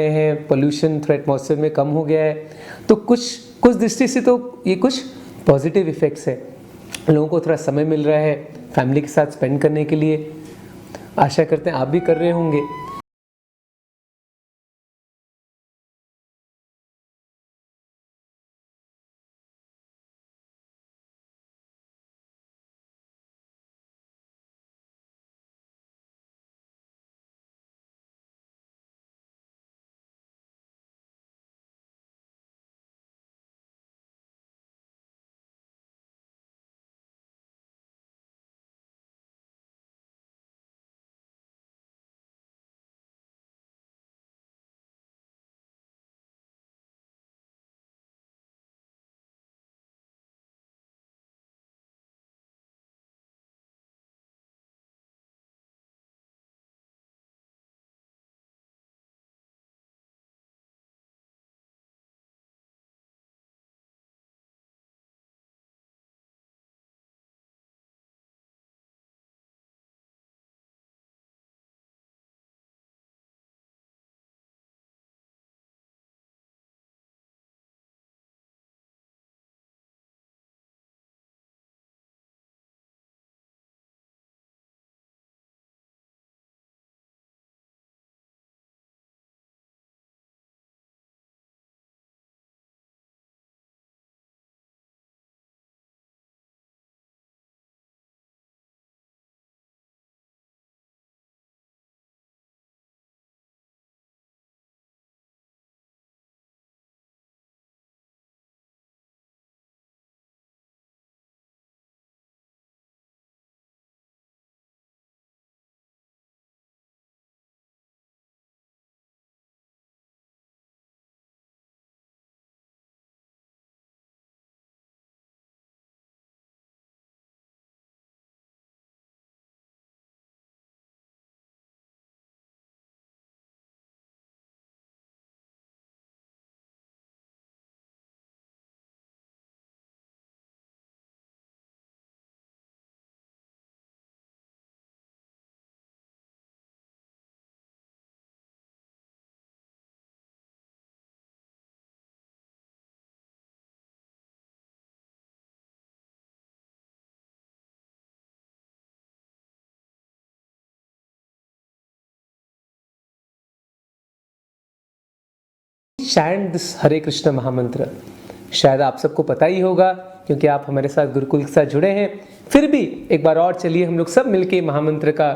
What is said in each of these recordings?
हैं, पोल्यूशन थोड़ा एटमॉस्फेयर में कम हो गया है, तो कुछ दृष्टि से तो ये कुछ पॉजिटिव इफ़ेक्ट्स है। लोगों को थोड़ा समय मिल रहा है फैमिली के साथ स्पेंड करने के लिए। आशा करते हैं आप भी कर रहे होंगे। शायद हरे कृष्ण महामंत्र शायद आप सबको पता ही होगा, क्योंकि आप हमारे साथ गुरुकुल के साथ जुड़े हैं। फिर भी एक बार और चलिए हम लोग सब मिलके महामंत्र का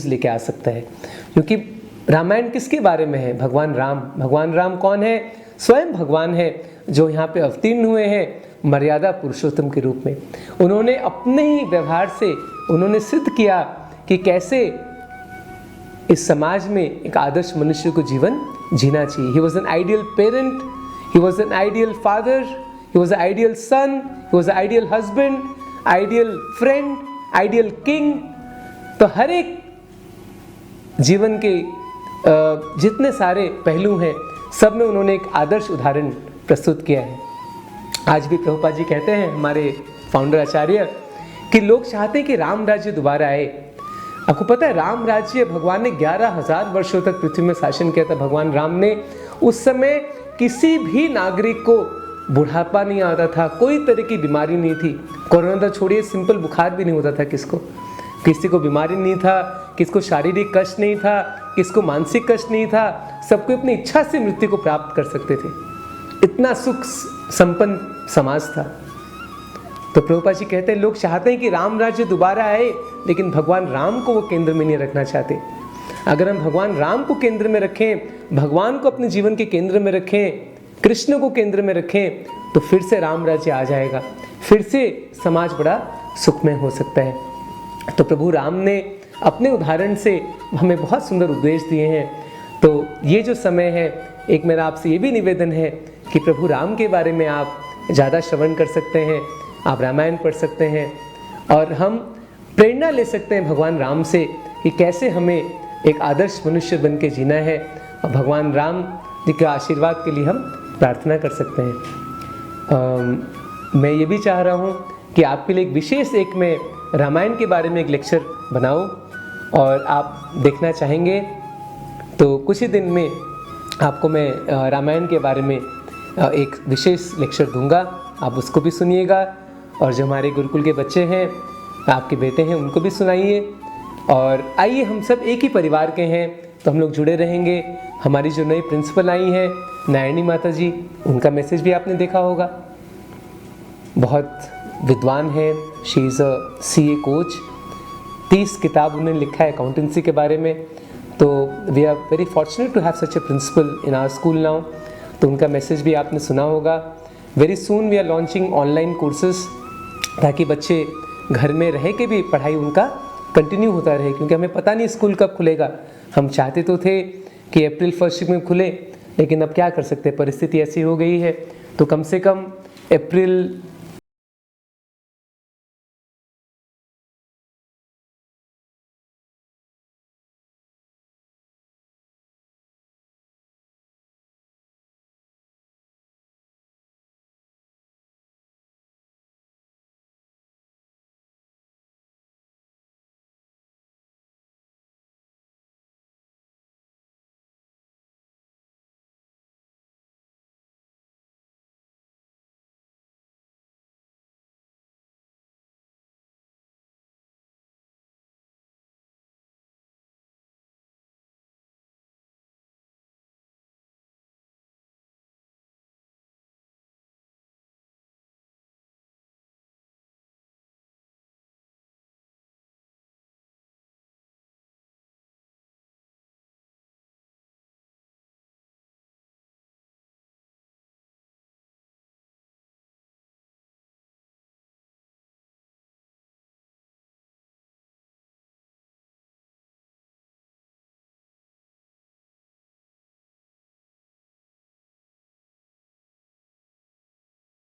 लेके आ सकता है। क्योंकि रामायण किसके बारे में है? भगवान राम। भगवान राम कौन है? स्वयं भगवान है, जो यहाँ पे अवतीर्ण हुए हैं मर्यादा पुरुषोत्तम के रूप में। उन्होंने अपने ही व्यवहार से उन्होंने सिद्ध किया कि कैसे इस समाज में एक आदर्श मनुष्य को जीवन जीना चाहिए। He was an ideal parent, he was an ideal father, he was an ideal son, he was an ideal husband, ideal friend, ideal king. तो हर एक जीवन के जितने सारे पहलू हैं, सब में उन्होंने एक आदर्श उदाहरण प्रस्तुत किया है। आज भी प्रभुपाद जी कहते हैं, हमारे फाउंडर आचार्य, कि लोग चाहते हैं कि राम राज्य दोबारा आए। आपको पता है, राम राज्य भगवान ने 11,000 वर्षों तक पृथ्वी में शासन किया था। भगवान राम ने उस समय किसी भी नागरिक को बुढ़ापा नहीं आता था, कोई तरह की बीमारी नहीं थी। कोरोना तो छोड़िए, सिंपल बुखार भी नहीं होता था किसको, किसी को बीमारी नहीं था, किसको शारीरिक कष्ट नहीं था, किसको मानसिक कष्ट नहीं था। सबको अपनी इच्छा से मृत्यु को प्राप्त कर सकते थे। इतना सुख संपन्न समाज था। तो प्रभुपाद जी कहते हैं, लोग चाहते हैं कि राम राज्य दोबारा आए, लेकिन भगवान राम को वो केंद्र में नहीं रखना चाहते। अगर हम भगवान राम को केंद्र में रखें, भगवान को अपने जीवन के केंद्र में रखें, कृष्ण को केंद्र में रखें, तो फिर से राम राज्य आ जाएगा, फिर से समाज बड़ा सुखमय हो सकता है। तो प्रभु राम ने अपने उदाहरण से हमें बहुत सुंदर उपदेश दिए हैं। तो ये जो समय है, एक मेरा आपसे ये भी निवेदन है कि प्रभु राम के बारे में आप ज़्यादा श्रवण कर सकते हैं, आप रामायण पढ़ सकते हैं, और हम प्रेरणा ले सकते हैं भगवान राम से कि कैसे हमें एक आदर्श मनुष्य बन के जीना है। और भगवान राम जी के आशीर्वाद के लिए हम प्रार्थना कर सकते हैं। मैं ये भी चाह रहा हूँ कि आपके लिए एक विशेष मैं रामायण के बारे में एक लेक्चर बनाऊँ, और आप देखना चाहेंगे तो कुछ ही दिन में आपको मैं रामायण के बारे में एक विशेष लेक्चर दूंगा। आप उसको भी सुनिएगा, और जो हमारे गुरुकुल के बच्चे हैं, आपके बेटे हैं, उनको भी सुनाइए। और आइए, हम सब एक ही परिवार के हैं, तो हम लोग जुड़े रहेंगे। हमारी जो नई प्रिंसिपल आई हैं, नारायणी माता जी, उनका मैसेज भी आपने देखा होगा। बहुत विद्वान है, she is a CA coach. 30 किताब उन्होंने लिखा है अकाउंटेंसी के बारे में। तो we are very fortunate to have such a principal in our school now. तो उनका मैसेज भी आपने सुना होगा। Very soon we are launching online courses, ताकि बच्चे घर में रह के भी पढ़ाई उनका कंटिन्यू होता रहे, क्योंकि हमें पता नहीं स्कूल कब खुलेगा। हम चाहते तो थे कि अप्रैल 1 में खुले, लेकिन अब क्या कर सकते हैं, परिस्थिति ऐसी हो गई है। तो कम से कम अप्रैल